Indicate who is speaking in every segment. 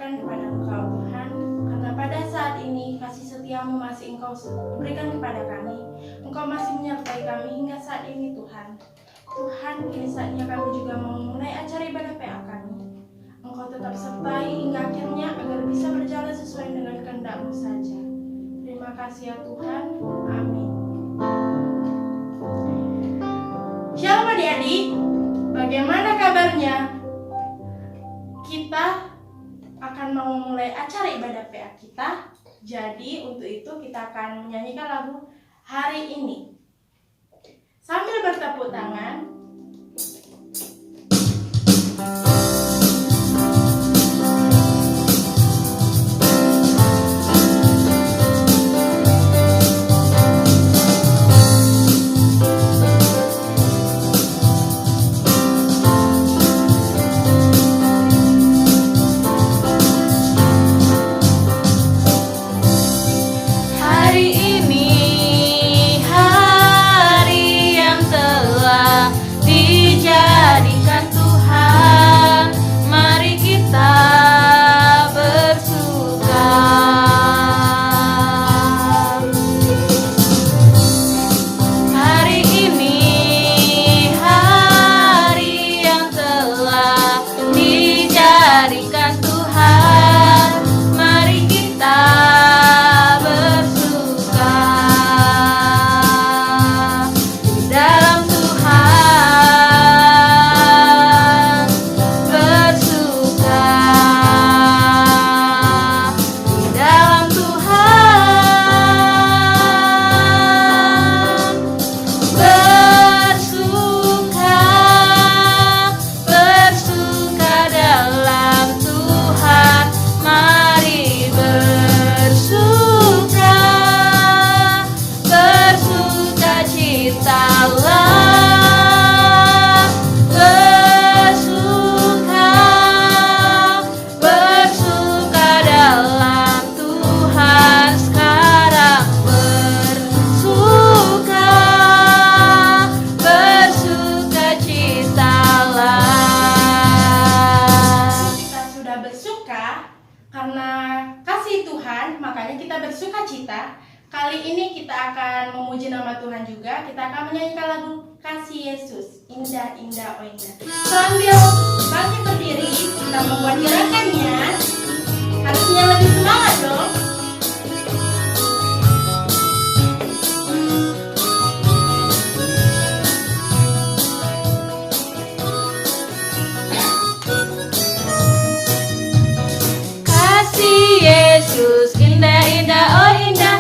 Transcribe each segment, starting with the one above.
Speaker 1: syukurkan kepada Engkau Tuhan, karena pada saat ini kasih setiamu masih Engkau berikan kepada kami. Engkau masih menyertai kami hingga saat ini Tuhan. Tuhan, kini saatnya kami juga mau memulai acara ibadah PA kami. Engkau tetap sertai hingga akhirnya agar bisa berjalan sesuai dengan kehendak-Mu saja. Terima kasih ya Tuhan. Amin. Shalom adik-adik, bagaimana kabarnya? Kita akan mau memulai acara ibadah PA kita. Jadi untuk itu kita akan menyanyikan lagu Hari Ini. Sambil bertepuk tangan. Kali ini kita akan memuji nama Tuhan juga. Kita akan menyanyikan lagu Kasih Yesus, Indah Indah Oh Indah. Sambil bangkit berdiri, kita membuat gerakannya. Harusnya lebih semangat dong.
Speaker 2: Kasih Yesus, indah indah oh indah.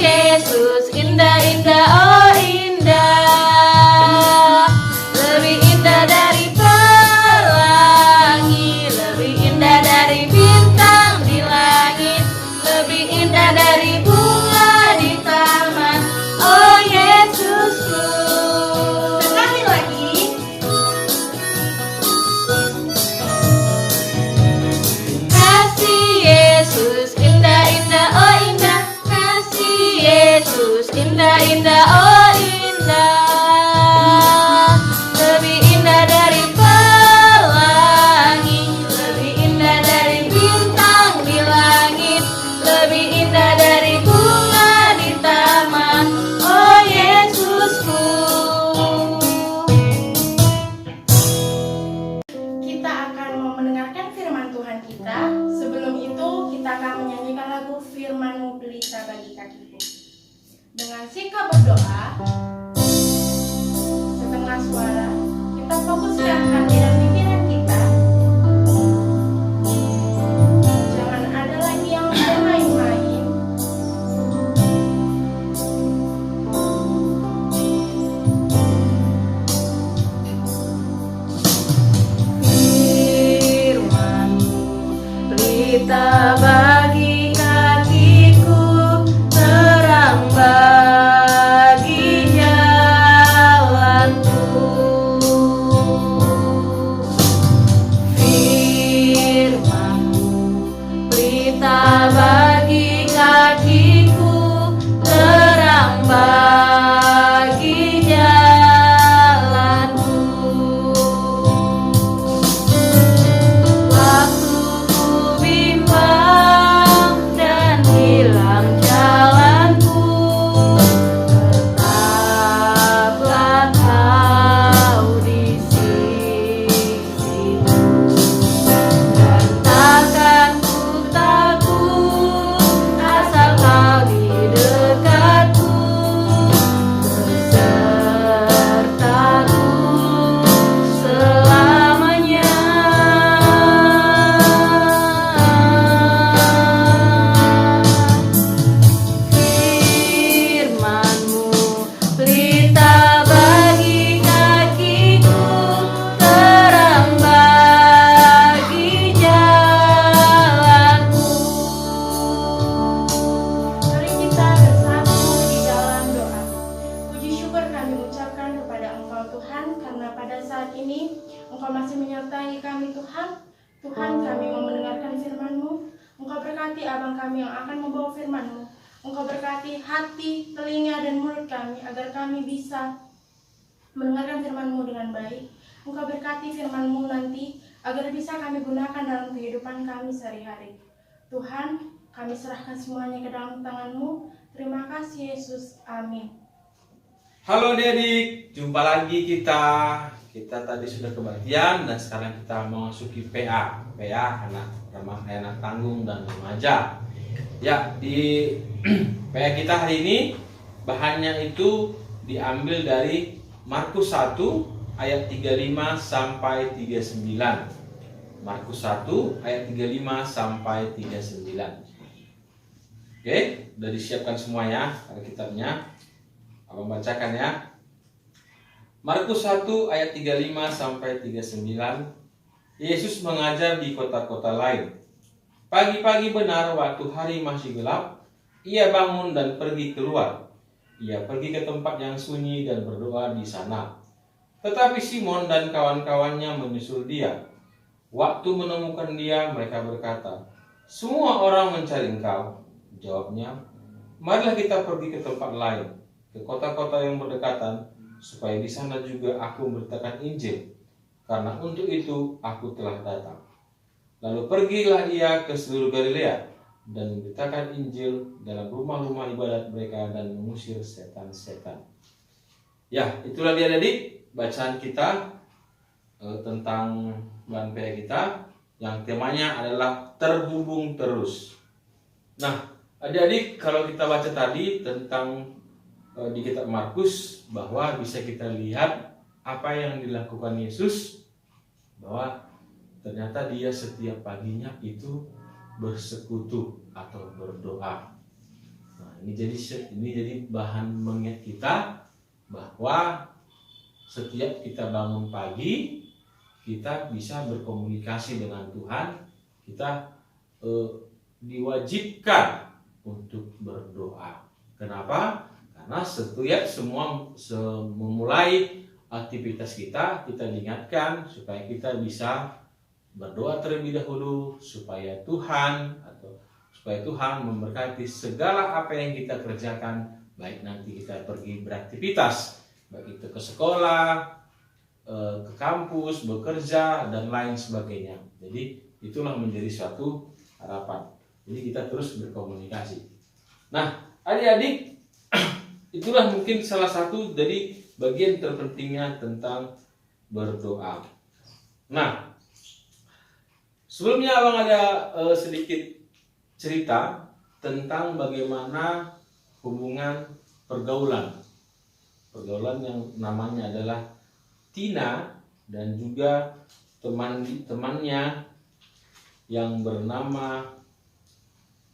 Speaker 2: Yesus indah indah oh indah, lebih indah dari pelangi, lebih indah dari bintang di langit, lebih indah dari bunga di taman. Oh Yesusku.
Speaker 1: Sekali lagi.
Speaker 2: Kasih Yesus indah indah oh indah. Yesus indah indah oh indah, lebih indah dari pelangi, lebih indah dari bintang di langit, lebih indah dari bunga di taman. Oh Yesusku.
Speaker 1: Kita akan mau mendengarkan firman Tuhan kita. Sebelum itu kita akan menyanyikan lagu Firman-Mu Pelita bagi kakiku. Dengan sikap berdoa setengah suara, kita fokuskan hati dan pikiran kita. Jangan ada lagi yang bermain-main.
Speaker 2: Firman-Mu pelita bagi kakiku, terang bagi jalanku. Firman-Mu pelita bagi kakiku, terang bagi jalanku. Waktu ku
Speaker 1: berkati abang kami yang akan membawa firman-Mu. Engkau berkati hati, telinga, dan mulut kami agar kami bisa mendengarkan firman-Mu dengan baik. Engkau berkati firman-Mu nanti agar bisa kami gunakan dalam kehidupan kami sehari-hari. Tuhan, kami serahkan semuanya ke dalam tangan-Mu. Terima kasih Yesus. Amin.
Speaker 3: Halo adik-adik, jumpa lagi kita. Kita tadi sudah kebaktian dan sekarang kita memasuki PA. PA anak tanggung dan remaja. Ya, di PA kita hari ini bahannya itu diambil dari Markus 1 ayat 35 sampai 39. Markus 1 ayat 35 sampai 39. Oke, udah disiapkan semuanya Alkitabnya. Abang bacakan ya. Markus 1 ayat 35 sampai 39. Yesus mengajar di kota-kota lain. Pagi-pagi benar waktu hari masih gelap, ia bangun dan pergi keluar. Ia pergi ke tempat yang sunyi dan berdoa di sana. Tetapi Simon dan kawan-kawannya menyusul dia. Waktu menemukan dia, mereka berkata, "Semua orang mencari engkau." Jawabnya, "Marilah kita pergi ke tempat lain, ke kota-kota yang berdekatan, supaya di sana juga aku memberitakan Injil, karena untuk itu aku telah datang." Lalu pergilah ia ke seluruh Galilea dan memberitakan Injil dalam rumah-rumah ibadat mereka dan mengusir setan-setan. Ya, itulah dia adik bacaan kita tentang bahan PA kita yang temanya adalah terhubung terus. Nah, adik-adik, kalau kita baca tadi tentang di kitab Markus, bahwa bisa kita lihat apa yang dilakukan Yesus, bahwa ternyata dia setiap paginya itu bersekutu atau berdoa. Nah, ini jadi bahan mengingat kita bahwa setiap kita bangun pagi, kita bisa berkomunikasi dengan Tuhan. Kita diwajibkan untuk berdoa. Kenapa? Karena setiap memulai aktivitas kita diingatkan supaya kita bisa berdoa terlebih dahulu supaya Tuhan memberkati segala apa yang kita kerjakan, baik nanti kita pergi beraktivitas, baik itu ke sekolah, ke kampus, bekerja dan lain sebagainya. Jadi itulah menjadi suatu harapan. Jadi kita terus berkomunikasi. Nah, adik-adik, itulah mungkin salah satu dari bagian terpentingnya tentang berdoa. Nah, sebelumnya abang ada sedikit cerita tentang bagaimana hubungan pergaulan yang namanya adalah Tina dan juga temannya yang bernama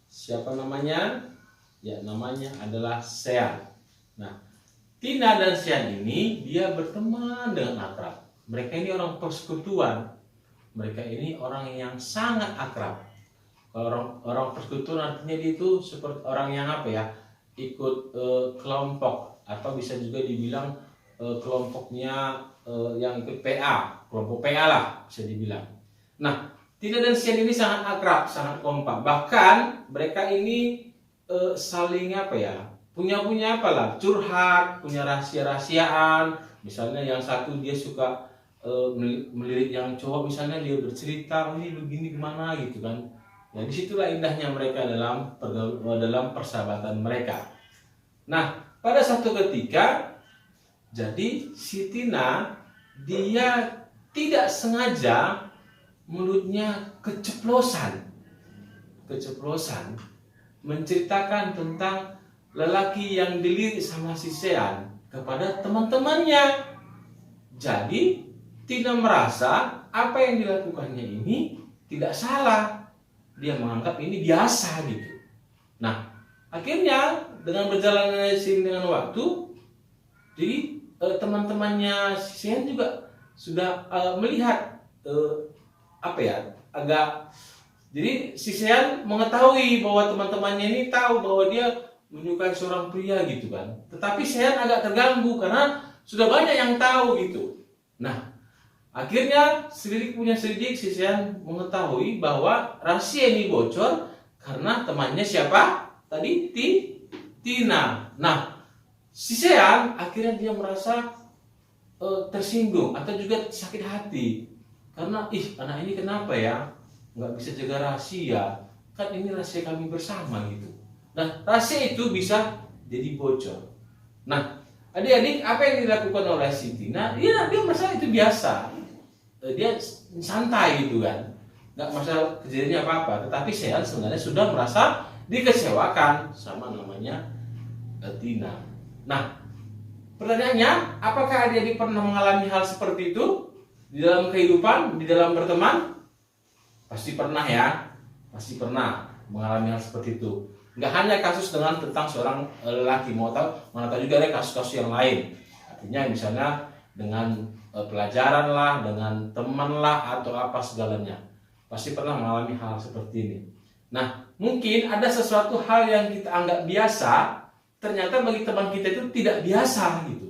Speaker 3: siapa namanya? Ya, namanya adalah Sean. Nah, Tina dan Sean ini dia berteman dengan akrab. Mereka ini orang persekutuan. Mereka ini orang yang sangat akrab. Orang persekutuan artinya dia itu seperti orang yang ikut kelompok, atau bisa juga dibilang kelompoknya yang ikut PA, kelompok PA lah bisa dibilang. Nah, Tina dan Sean ini sangat akrab, sangat kompak. Bahkan mereka ini saling punya curhat, punya rahasia-rahasiaan. Misalnya yang satu dia suka melirik yang cowok, misalnya dia bercerita ini begini gimana gitu kan. Ya, disitulah indahnya mereka dalam persahabatan mereka. Nah, pada satu ketika, jadi si Tina dia tidak sengaja mulutnya keceplosan menceritakan tentang lelaki yang dilirik sama si Sean kepada teman-temannya. Jadi Tina merasa apa yang dilakukannya ini tidak salah. Dia menganggap ini biasa gitu. Nah, akhirnya dengan berjalannya dengan waktu, jadi teman-temannya si Sean juga sudah melihat jadi si Sean mengetahui bahwa teman-temannya ini tahu bahwa dia menyukai seorang pria gitu kan. Tetapi Sean agak terganggu karena sudah banyak yang tahu gitu. Nah, akhirnya selidik si Sean mengetahui bahwa rahasia ini bocor Karena temannya siapa? Tadi Tina. Nah, si Sean akhirnya dia merasa tersinggung atau juga sakit hati. Karena anak ini kenapa ya nggak bisa jaga rahasia? Kan ini rahasia kami bersama gitu. Nah, rahasia itu bisa jadi bocor. Nah, adik-adik, apa yang dilakukan oleh si Tina? Dia merasa itu biasa. Dia santai gitu kan. Nggak masalah kejadiannya apa-apa. Tetapi Sean sebenarnya sudah merasa dikecewakan sama namanya Tina. Nah, pertanyaannya, apakah adik-adik pernah mengalami hal seperti itu di dalam kehidupan, di dalam berteman? Pasti pernah ya. Pasti pernah mengalami hal seperti itu. Nggak hanya kasus tentang seorang lelaki, mau tahu juga ada kasus-kasus yang lain. Artinya misalnya dengan pelajaran lah, dengan teman lah, atau apa segalanya. Pasti pernah mengalami hal seperti ini. Nah, mungkin ada sesuatu hal yang kita anggap biasa, ternyata bagi teman kita itu tidak biasa gitu.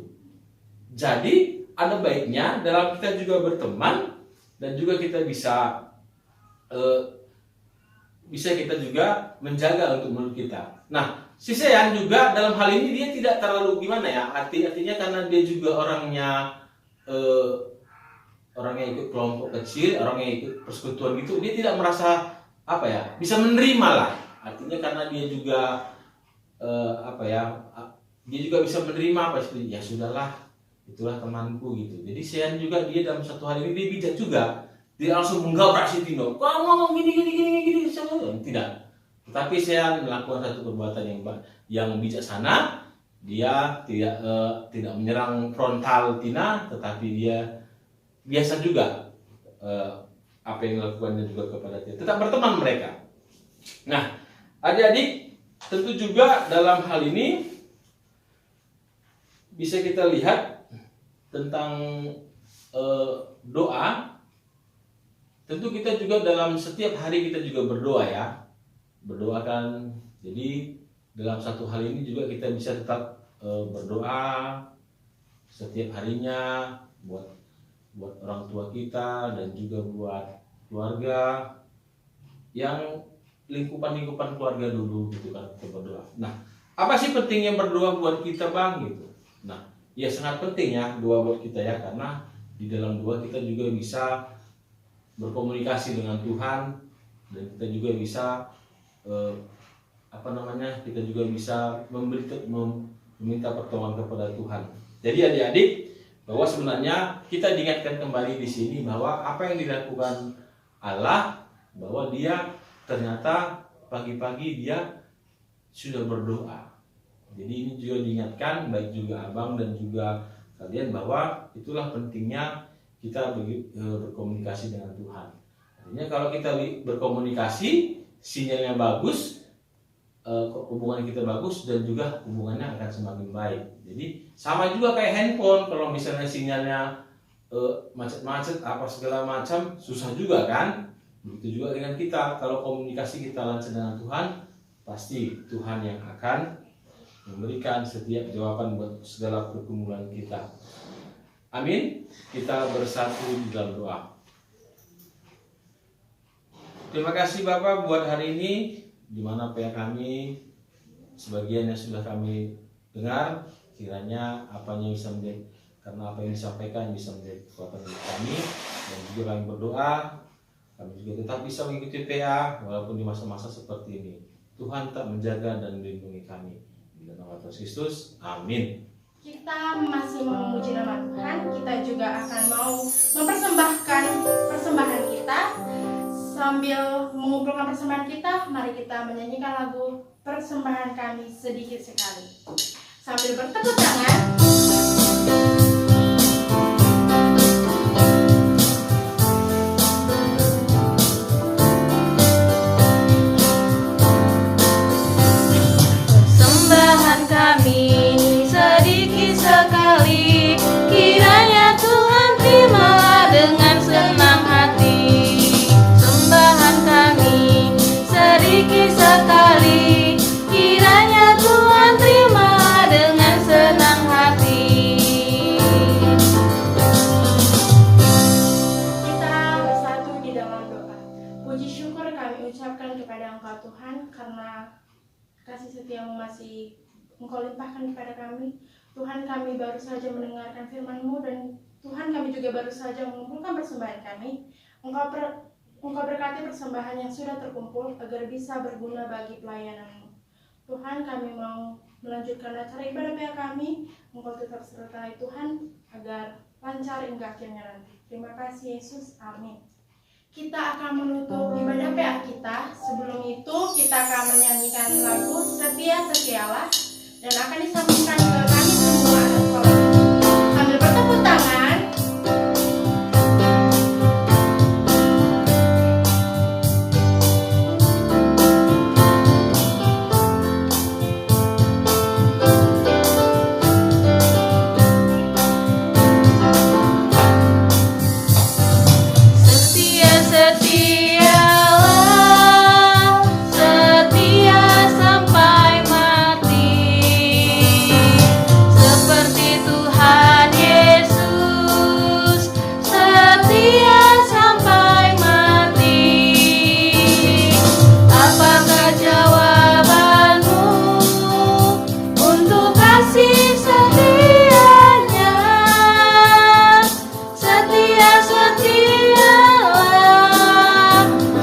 Speaker 3: Jadi ada baiknya dalam kita juga berteman dan juga kita bisa kita juga menjaga untuk mulut kita. Nah, si Sean juga dalam hal ini dia tidak terlalu gimana ya, artinya karena dia juga orangnya ikut kelompok kecil, orangnya ikut persekutuan gitu, dia tidak merasa bisa menerima lah. Artinya karena dia juga dia juga bisa menerima ya sudahlah, itulah temanku gitu. Jadi Sean juga dia dalam satu hari ini dia bijak juga. Dia langsung menggabrak si Tino. Kamu ngomong gini. Tidak. Tetapi saya melakukan satu perbuatan yang bijaksana. Dia tidak menyerang frontal Tina, tetapi dia biasa juga apa yang dilakukannya juga kepada Tina. Tetap berteman mereka. Nah, adik-adik, tentu juga dalam hal ini bisa kita lihat tentang doa. Tentu kita juga dalam setiap hari kita juga berdoa ya. Berdoakan. Jadi dalam satu hal ini juga kita bisa tetap berdoa setiap harinya buat orang tua kita dan juga buat keluarga yang lingkupan keluarga dulu gitu kan, kita berdoa. Nah, apa sih pentingnya berdoa buat kita Bang gitu? Nah, ya sangat penting ya doa buat kita ya, karena di dalam doa kita juga bisa berkomunikasi dengan Tuhan dan kita juga bisa kita juga bisa meminta pertolongan kepada Tuhan. Jadi adik-adik, bahwa sebenarnya kita diingatkan kembali di sini bahwa apa yang dilakukan Allah, bahwa dia ternyata pagi-pagi dia sudah berdoa. Jadi ini juga diingatkan baik juga abang dan juga kalian bahwa itulah pentingnya kita berkomunikasi dengan Tuhan. Artinya kalau kita berkomunikasi, sinyalnya bagus, hubungan kita bagus dan juga hubungannya akan semakin baik. Jadi sama juga kayak handphone, kalau misalnya sinyalnya macet-macet apa segala macam, susah juga kan? Begitu juga dengan kita, kalau komunikasi kita lancar dengan Tuhan, pasti Tuhan yang akan memberikan setiap jawaban buat segala pergumulan kita. Amin. Kita bersatu di dalam doa. Terima kasih Bapak buat hari ini, di mana PA kami sebagian yang sudah kami dengar, kiranya apanya bisa menjadi, karena apa yang disampaikan bisa menjadi kekuatan bagi kami, dan juga kami berdoa kami juga tetap bisa mengikuti PA walaupun di masa-masa seperti ini. Tuhan tetap menjaga dan melindungi kami. Di dalam nama Yesus Kristus, amin.
Speaker 1: Kita masih memuji nama Tuhan, kita juga akan mau mempersembahkan persembahan kita. Sambil mengumpulkan persembahan kita, mari kita menyanyikan lagu persembahan kami sedikit sekali. Sambil bertepuk tangan.
Speaker 2: Persembahan kami sedikit sekali, kiranya Tuhan terima dengan senang hati. Sembahan kami sedikit sekali, kiranya Tuhan terima dengan senang hati.
Speaker 1: ucapkan kepada Engkau Tuhan, karena kasih setiamu masih Engkau limpahkan kepada kami. Tuhan, kami baru saja mendengarkan firman-Mu, dan Tuhan, kami juga baru saja mengumpulkan persembahan kami. Engkau berkati persembahan yang sudah terkumpul agar bisa berguna bagi pelayanan-Mu. Tuhan, kami mau melanjutkan acara ibadah PA kami. Engkau tetap sertai Tuhan agar lancar hingga akhirnya nanti. Terima kasih Yesus, amin. Kita akan menutup ibadah PA kita. Sebelum itu kita akan menyanyikan lagu Setia Setialah, dan akan disampaikan ke kami semua anak sekolah. Sambil bertepuk tangan.
Speaker 2: Setialah, setia sampai mati, seperti Tuhan Yesus, setia sampai mati. Apakah jawabanmu untuk kasih setianya? Setia, setialah,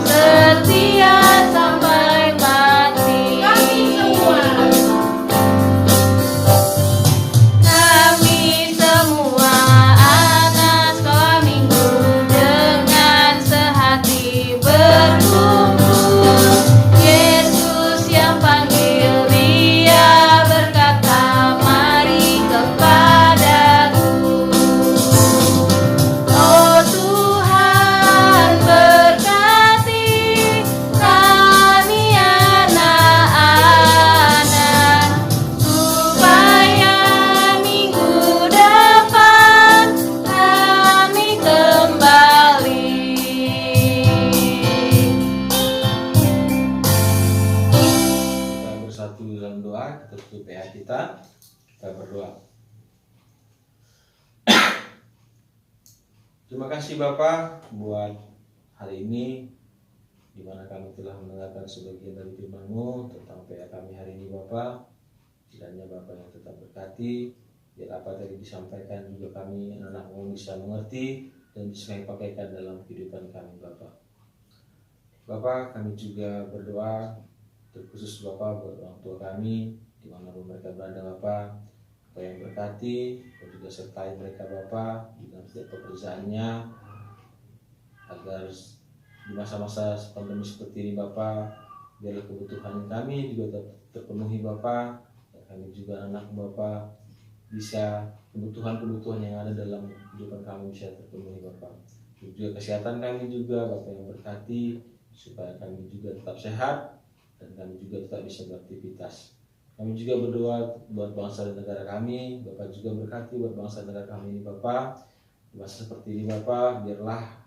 Speaker 2: setia sampai mati.
Speaker 1: Kami semua.
Speaker 2: Kami semua anak sekolah minggu dengan sehati berkumpul. Yesus yang panggil, Dia berkata, mari kepadaku. Oh Tuhan, berkati kami anak-anak, supaya minggu depan kami kembali.
Speaker 3: Kita bersatu dalam doa, kita tutup PA kita berdoa. Terima kasih Bapak buat hari ini, di mana kami telah mendengarkan sebagian dari firman-Mu tentang PA kami hari ini Bapak. Kiranya Bapak yang tetap berkati, biar apa tadi disampaikan juga kami anak-anak bisa mengerti dan bisa kami pakaikan dalam kehidupan kami Bapak. Bapak, kami juga berdoa terkhusus Bapak buat orang tua kami, di mana mereka berada Bapak, Bapak yang berkati, dan juga sertai mereka Bapak di dalam setiap pekerjaannya, agar di masa-masa pandemi seperti ini Bapak, biarlah kebutuhan kami juga terpenuhi Bapak, dan kami juga anak Bapak bisa kebutuhan-kebutuhan yang ada dalam kehidupan kami bisa terpenuhi Bapak. Dan juga kesehatan kami juga Bapak yang berkati, supaya kami juga tetap sehat dan kami juga tetap bisa beraktivitas. Kami juga berdoa buat bangsa dan negara kami. Bapak juga berkati buat bangsa dan negara kami ini Bapak. Di masa seperti ini Bapak, biarlah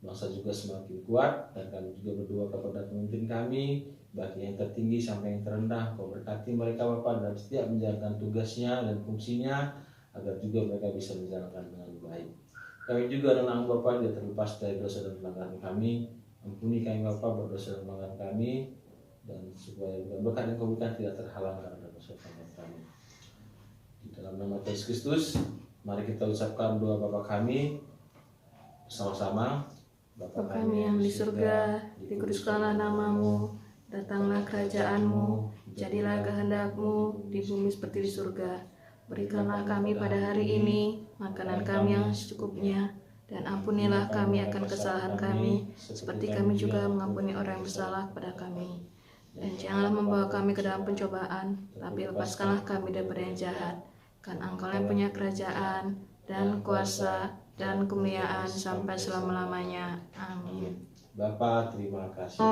Speaker 3: bangsa juga semakin kuat, dan kami juga berdoa kepada pemimpin kami, baik yang tertinggi sampai yang terendah. Kau berkati mereka Bapak dalam setiap menjalankan tugasnya dan fungsinya, agar juga mereka bisa menjalankan dengan baik. Kami juga anak Bapak dia terlepas dari dosa dan pelanggaran kami. Ampuni kami Bapak berdosa dan pelanggaran kami, dan supaya berkat dan kebutuhan tidak terhalang karena dosa pelanggaran kami. Di dalam nama Yesus Kristus, mari kita ucapkan doa Bapa kami bersama-sama.
Speaker 2: Bapa kami yang di surga, dikuduskanlah namamu, datanglah kerajaan-Mu, jadilah kehendak-Mu di bumi seperti di surga. Berikanlah kami pada hari ini makanan kami yang secukupnya, dan ampunilah kami akan kesalahan kami, seperti kami juga mengampuni orang yang bersalah kepada kami. Dan janganlah membawa kami ke dalam pencobaan, tapi lepaskanlah kami daripada yang jahat. Karena Engkau yang punya kerajaan, dan kuasa, dan kemuliaan sampai selama-lamanya. Amin.
Speaker 3: Bapa, terima kasih.